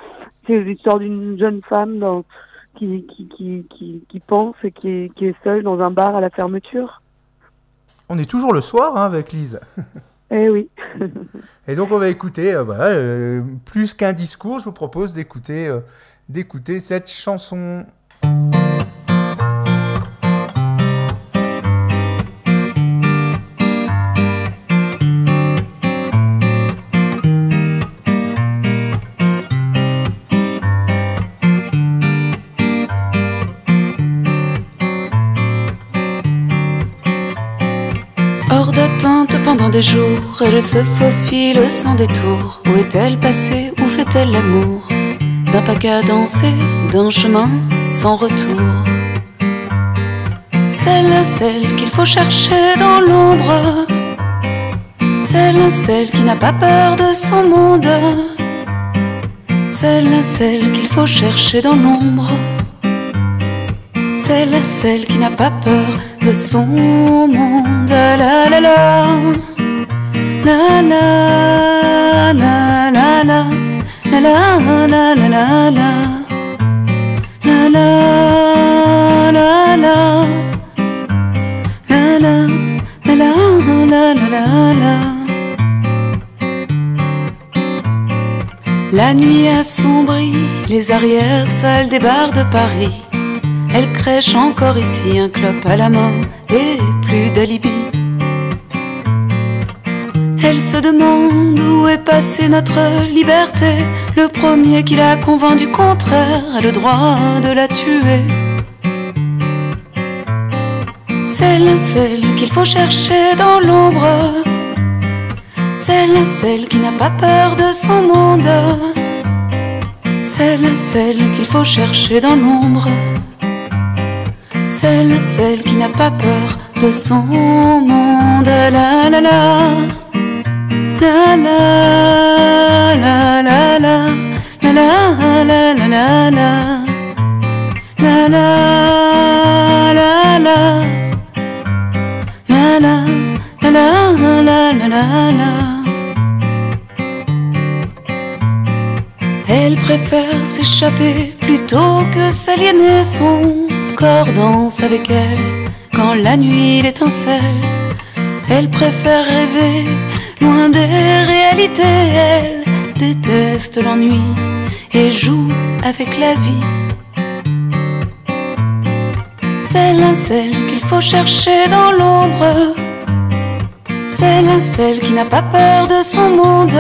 C'est l'histoire d'une jeune femme qui pense et qui est seule dans un bar à la fermeture. On est toujours le soir avec Lise. Eh oui. Et donc on va écouter, plus qu'un discours, je vous propose d'écouter cette chanson. Hors d'atteinte pendant des jours, elle se faufile sans détour. Où est-elle passée? Où fait-elle l'amour? D'un pas qu'à danser, d'un chemin sans retour. Celle qu'il faut chercher dans l'ombre. Celle qui n'a pas peur de son monde. Celle qu'il faut chercher dans l'ombre. Celle qui n'a pas peur de son monde. La la la la la la la la la la la la la la la la la la. La nuit assombrit les arrières-salles des bars de Paris. Elle crèche encore ici, un clope à la main et plus d'alibi. Elle se demande où est passée notre liberté. Le premier qui l'a convaincu du contraire a le droit de la tuer. Celle qu'il faut chercher dans l'ombre. Celle qui n'a pas peur de son monde. Celle qu'il faut chercher dans l'ombre. Celle qui n'a pas peur de son monde. La la la la la la la la la la la la la la la la la la la. Elle préfère s'échapper plutôt que s'aliéner. Son corps danse avec elle quand la nuit l'étincelle. Elle préfère rêver loin des réalités. Elle déteste l'ennui et joue avec la vie. C'est celle qu'il faut chercher dans l'ombre. C'est celle qui n'a pas peur de son monde.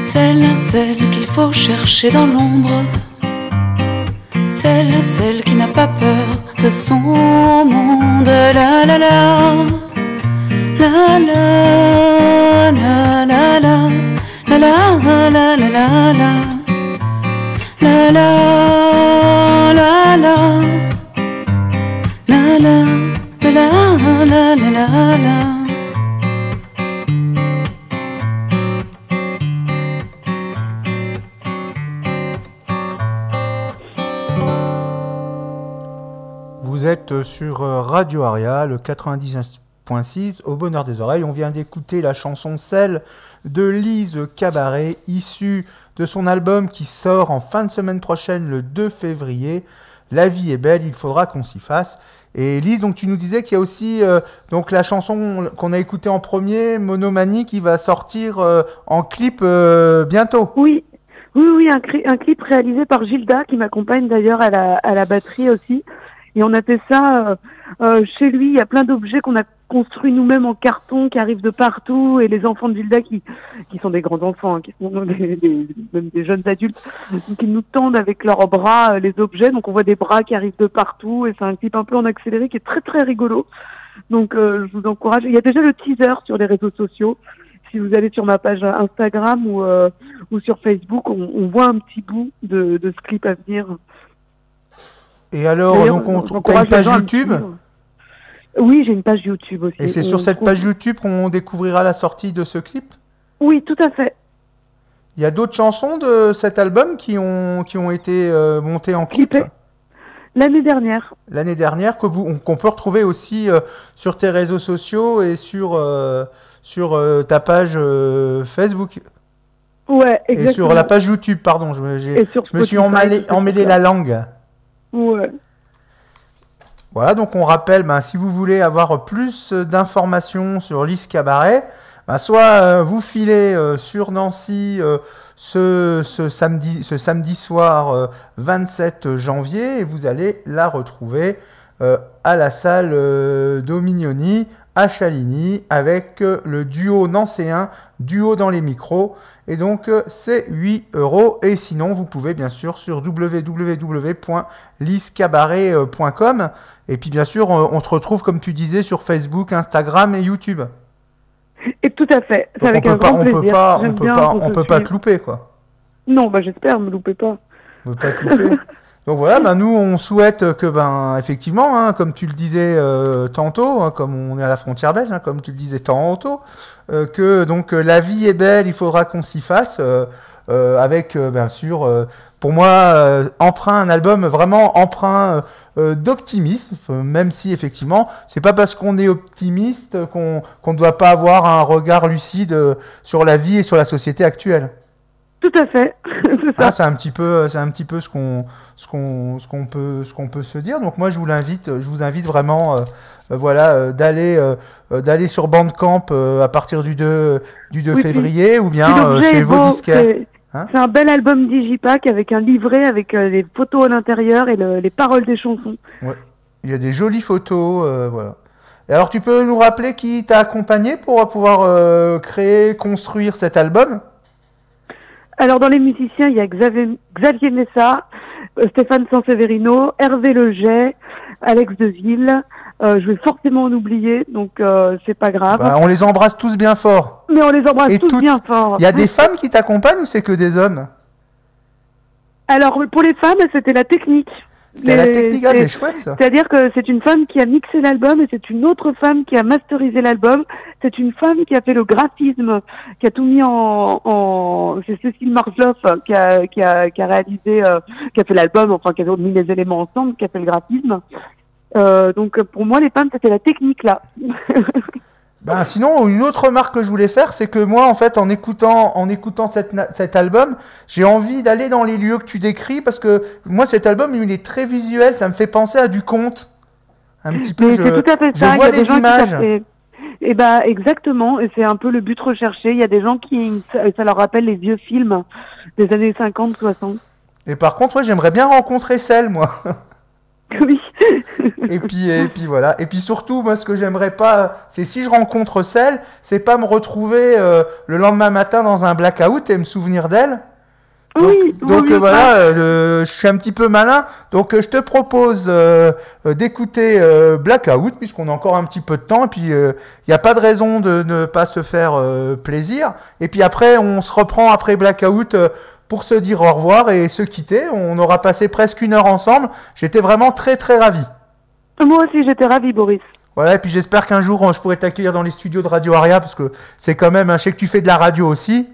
C'est celle qu'il faut chercher dans l'ombre. C'est celle qui n'a pas peur de son monde. La la la, la la la la la, la la la la la la, la la la la, la la la la la. Vous êtes sur Radio Aria, le 99.6, au bonheur des oreilles. On vient d'écouter la chanson Celle de Lise Cabaret, issue de son album qui sort en fin de semaine prochaine, le 2 février. La vie est belle, il faudra qu'on s'y fasse. Et Lise, donc tu nous disais qu'il y a aussi donc la chanson qu'on a écoutée en premier, Monomanie, qui va sortir en clip bientôt. Oui, un clip réalisé par Gilda, qui m'accompagne d'ailleurs à la batterie aussi. Et on a fait ça chez lui. Il y a plein d'objets qu'on a construits nous-mêmes en carton, qui arrivent de partout. Et les enfants de Gilda, qui sont des grands enfants, hein, qui sont même des jeunes adultes, qui nous tendent avec leurs bras les objets. Donc on voit des bras qui arrivent de partout. Et c'est un clip un peu en accéléré qui est très très rigolo. Donc je vous encourage. Il y a déjà le teaser sur les réseaux sociaux. Si vous allez sur ma page Instagram ou sur Facebook, on voit un petit bout de ce clip à venir. Et alors, donc tu as une page YouTube ? Oui, j'ai une page YouTube aussi. Et c'est sur cette page YouTube qu'on découvrira la sortie de ce clip ? Oui, tout à fait. Il y a d'autres chansons de cet album qui ont été montées en clip ? L'année dernière. L'année dernière, qu'on peut retrouver aussi sur tes réseaux sociaux et sur ta page Facebook. Ouais, exactement. Et sur la page YouTube, pardon. Je me suis emmêlé la langue. Ouais. Voilà, donc on rappelle, si vous voulez avoir plus d'informations sur Lise Cabaret, soit vous filez sur Nancy ce samedi soir 27 janvier et vous allez la retrouver à la salle Dominioni à Chaligny avec le duo nancéen, duo dans les micros. Et donc, c'est 8 €. Et sinon, vous pouvez bien sûr sur www.lisecabaret.com. Et puis, bien sûr, on te retrouve, comme tu disais, sur Facebook, Instagram et YouTube. Et tout à fait. C'est avec un grand plaisir. On peut pas te louper, quoi. Non, j'espère, ne me loupez pas. On peut pas te louper. Donc voilà, nous on souhaite que effectivement, comme tu le disais tantôt, comme on est à la frontière belge, comme tu le disais tantôt, que donc la vie est belle, il faudra qu'on s'y fasse, avec bien sûr, pour moi, un album vraiment empreint d'optimisme, même si effectivement, c'est pas parce qu'on est optimiste qu'on ne doit pas avoir un regard lucide sur la vie et sur la société actuelle. Tout à fait. C'est ça. C'est un petit peu ce qu'on peut se dire. Donc moi je vous invite vraiment d'aller sur Bandcamp à partir du 2 février ou bien chez vos disquaires. C'est un bel album digipack avec un livret avec les photos à l'intérieur et les paroles des chansons. Ouais. Il y a des jolies photos, voilà. Et alors tu peux nous rappeler qui t'a accompagné pour pouvoir construire cet album ? Alors, dans les musiciens, il y a Xavier Messa, Stéphane Sanseverino, Hervé Leget, Alex Deville. Je vais forcément en oublier, donc c'est pas grave. On les embrasse tous bien fort. Mais on les embrasse tous bien fort. Il y a des femmes qui t'accompagnent ou c'est que des hommes ? Alors, pour les femmes, c'était la technique. C'est la technique, c'est chouette ça. C'est-à-dire que c'est une femme qui a mixé l'album et c'est une autre femme qui a masterisé l'album. C'est une femme qui a fait le graphisme, qui a tout mis c'est Cécile Marzloff qui a réalisé, qui a fait l'album, qui a mis les éléments ensemble, qui a fait le graphisme. Donc pour moi, les femmes, c'était la technique là. Sinon, une autre remarque que je voulais faire, c'est que moi, en fait, en écoutant cet album, j'ai envie d'aller dans les lieux que tu décris, parce que moi, cet album, il est très visuel, ça me fait penser à du conte. Un petit peu, c'est tout à fait ça. Je vois les images. Exactement, et c'est un peu le but recherché. Il y a des gens ça leur rappelle les vieux films des années 50, 60. Et par contre, ouais, j'aimerais bien rencontrer celle, moi. Oui. Et puis voilà. Et puis surtout, moi, ce que j'aimerais pas, c'est si je rencontre celle, c'est pas me retrouver le lendemain matin dans un blackout et me souvenir d'elle. Donc voilà, je suis un petit peu malin. Donc je te propose d'écouter Blackout, puisqu'on a encore un petit peu de temps. Et puis il n'y a pas de raison de ne pas se faire plaisir. Et puis après, on se reprend après Blackout pour se dire au revoir et se quitter. On aura passé presque 1 heure ensemble. J'étais vraiment très très ravi. Moi aussi, j'étais ravi, Boris. Voilà, et puis j'espère qu'un jour je pourrai t'accueillir dans les studios de Radio Aria, parce que c'est quand même, je sais que tu fais de la radio aussi.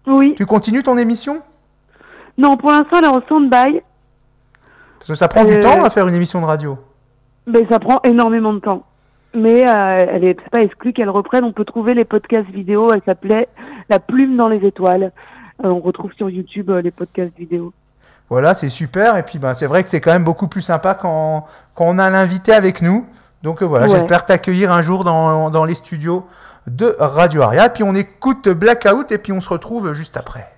Oui. Tu continues ton émission ? Non, pour l'instant, elle est en stand-by. Parce que ça prend du temps à faire une émission de radio. Mais ça prend énormément de temps. Mais c'est pas exclu qu'elle reprenne. On peut trouver les podcasts vidéo. Elle s'appelait La Plume dans les étoiles. On retrouve sur YouTube les podcasts vidéo. Voilà, c'est super. Et puis c'est vrai que c'est quand même beaucoup plus sympa quand on a un invité avec nous. Donc voilà, j'espère t'accueillir un jour dans les studios de Radio Aria. Puis on écoute Blackout et puis on se retrouve juste après.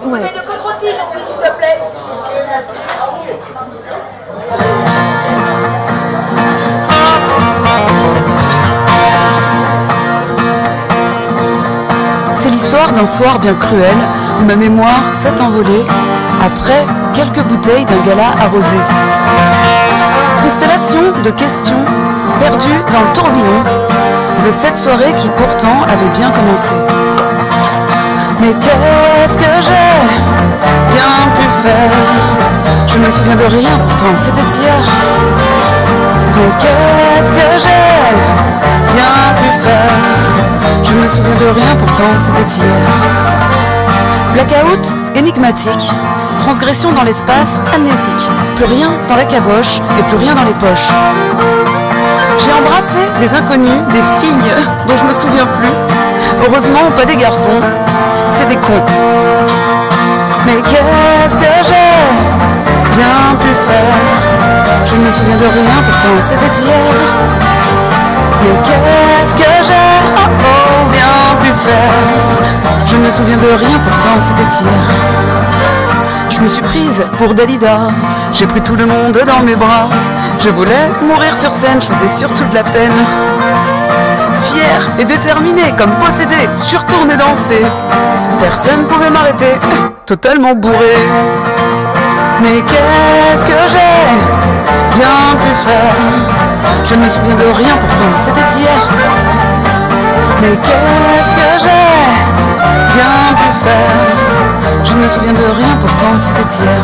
Ouais. De coton-tige, s'il te plaît. C'est l'histoire d'un soir bien cruel où ma mémoire s'est envolée après quelques bouteilles d'un gala arrosé. Constellation de questions perdues dans le tourbillon de cette soirée qui pourtant avait bien commencé. Mais qu'est-ce que j'ai bien pu faire? Je me souviens de rien, pourtant c'était hier. Mais qu'est-ce que j'ai bien pu faire? Je me souviens de rien, pourtant c'était hier. Blackout énigmatique, transgression dans l'espace amnésique. Plus rien dans la caboche et plus rien dans les poches. J'ai embrassé des inconnus, des filles dont je me souviens plus. Heureusement pas des garçons, c'est des cons. Mais qu'est-ce que j'ai bien pu faire? Je ne me souviens de rien, pourtant c'était hier. Mais qu'est-ce que j'ai bien pu faire? Je ne me souviens de rien, pourtant c'était hier. Je me suis prise pour Dalida, j'ai pris tout le monde dans mes bras. Je voulais mourir sur scène, je faisais surtout de la peine. Fière et déterminée, comme possédée, je suis retournée danser. Personne pouvait m'arrêter, totalement bourré. Mais qu'est-ce que j'ai bien pu faire? Je ne me souviens de rien, pourtant c'était hier. Mais qu'est-ce que j'ai bien pu faire? Je ne me souviens de rien, pourtant c'était hier.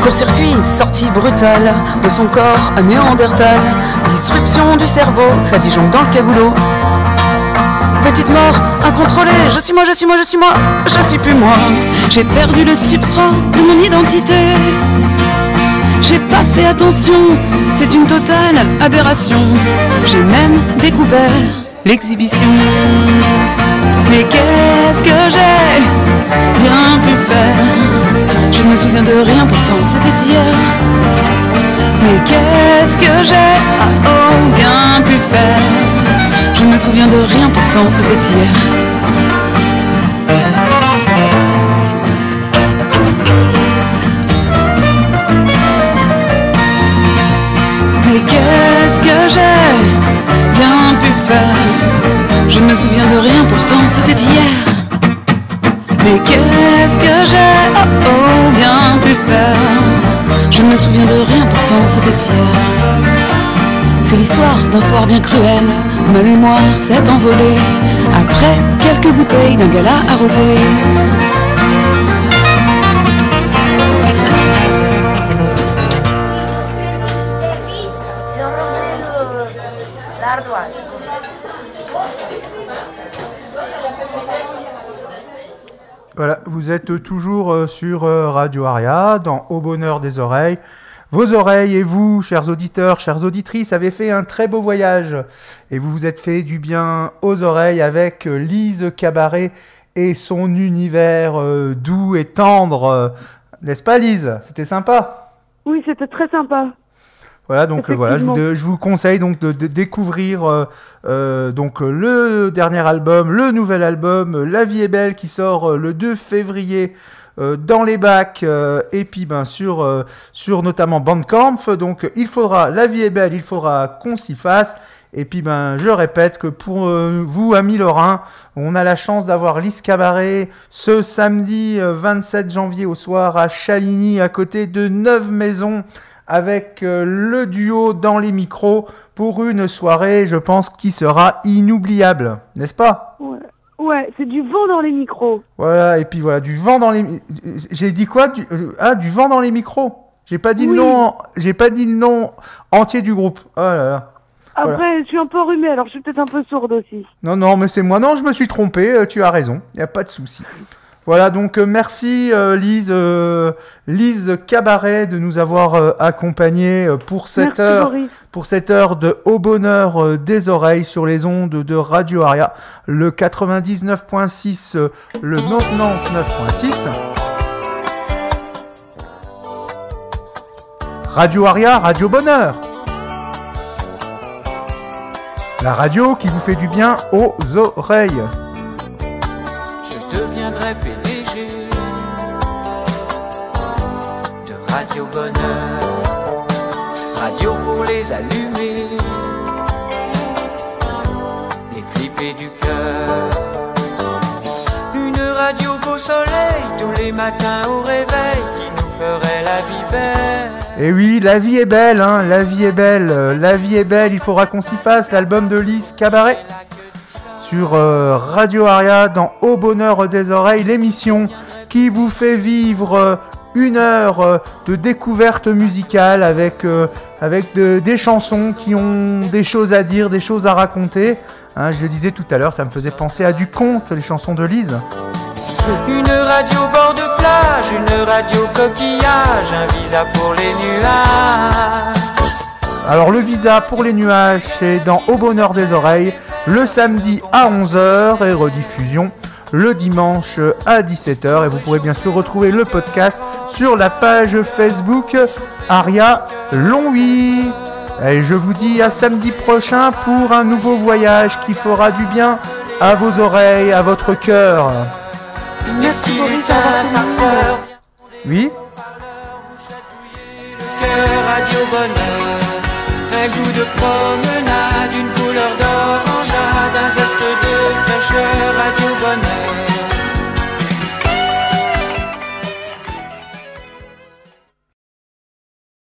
Court-circuit, sortie brutale de son corps à Néandertal. Disruption du cerveau, ça disjoncte dans le caboulot. Petite mort incontrôlée, je suis moi, je suis moi, je suis moi, je suis plus moi. J'ai perdu le substrat de mon identité. J'ai pas fait attention, c'est une totale aberration. J'ai même découvert l'exhibition. Mais qu'est-ce que j'ai bien pu faire? Je ne me souviens de rien, pourtant c'était hier. Mais qu'est-ce que j'ai bien pu faire? Je ne me souviens de rien, pourtant c'était hier. Mais qu'est-ce que j'ai bien pu faire? Je ne me souviens de rien, pourtant c'était hier. Mais qu'est-ce que j'ai bien pu faire? Je ne me souviens de rien, pourtant c'était hier. C'est l'histoire d'un soir bien cruel où ma mémoire s'est envolée après quelques bouteilles d'un gala arrosé. Voilà, vous êtes toujours sur Radio Aria, dans Au Bonheur des Oreilles. Vos oreilles et vous, chers auditeurs, chères auditrices, avez fait un très beau voyage. Et vous vous êtes fait du bien aux oreilles avec Lise Cabaret et son univers doux et tendre. N'est-ce pas, Lise? C'était sympa? Oui, c'était très sympa. Voilà, donc je vous conseille donc de découvrir donc le dernier album, le nouvel album, La vie est belle, qui sort le 2 février dans les bacs, et puis sur notamment Bandcamp. Donc La vie est belle, il faudra qu'on s'y fasse. Et puis je répète que pour vous, amis lorrains, on a la chance d'avoir Lise Cabaret ce samedi 27 janvier au soir à Chaligny, à côté de Neuve-Maisons, avec le duo Dans les micros, pour une soirée, je pense, qui sera inoubliable, n'est-ce pas ? Ouais, c'est du vent dans les micros. Voilà, et puis voilà, du vent dans les... J'ai dit quoi ? Du vent dans les micros. J'ai pas dit le nom entier du groupe. Oh là là. Après, voilà. Je suis un peu enrhumée, alors je suis peut-être un peu sourde aussi. Non, mais c'est moi. Non, je me suis trompé, tu as raison, il n'y a pas de souci. Voilà, donc merci Lise Cabaret de nous avoir accompagnés pour cette heure de Au bonheur des oreilles sur les ondes de Radio Aria, le 99.6, le 99.6. Radio Aria, Radio Bonheur. La radio qui vous fait du bien aux oreilles. Je deviendrai PDG de Radio Bonheur, radio pour les allumés, les flipper du cœur. Une radio beau soleil tous les matins au réveil qui nous ferait la vie belle. Et oui, la vie est belle, hein, la vie est belle, la vie est belle, il faudra qu'on s'y fasse, l'album de Lise Cabaret sur Radio Aria dans Au bonheur des oreilles, l'émission qui vous fait vivre une heure de découverte musicale avec des chansons qui ont des choses à dire, des choses à raconter. Hein, je le disais tout à l'heure, ça me faisait penser à du conte, les chansons de Lise. Une radio bord de plage, une radio coquillage, un visa pour les nuages. Alors le visa pour les nuages, c'est dans Au bonheur des oreilles, le samedi à 11h et rediffusion le dimanche à 17h. Et vous pourrez bien sûr retrouver le podcast sur la page Facebook Aria Longwy. Et je vous dis à samedi prochain pour un nouveau voyage qui fera du bien à vos oreilles, à votre cœur. Une petite farceur. Oui. Le cœur Radio Bonheur, un goût de promenade, une couleur de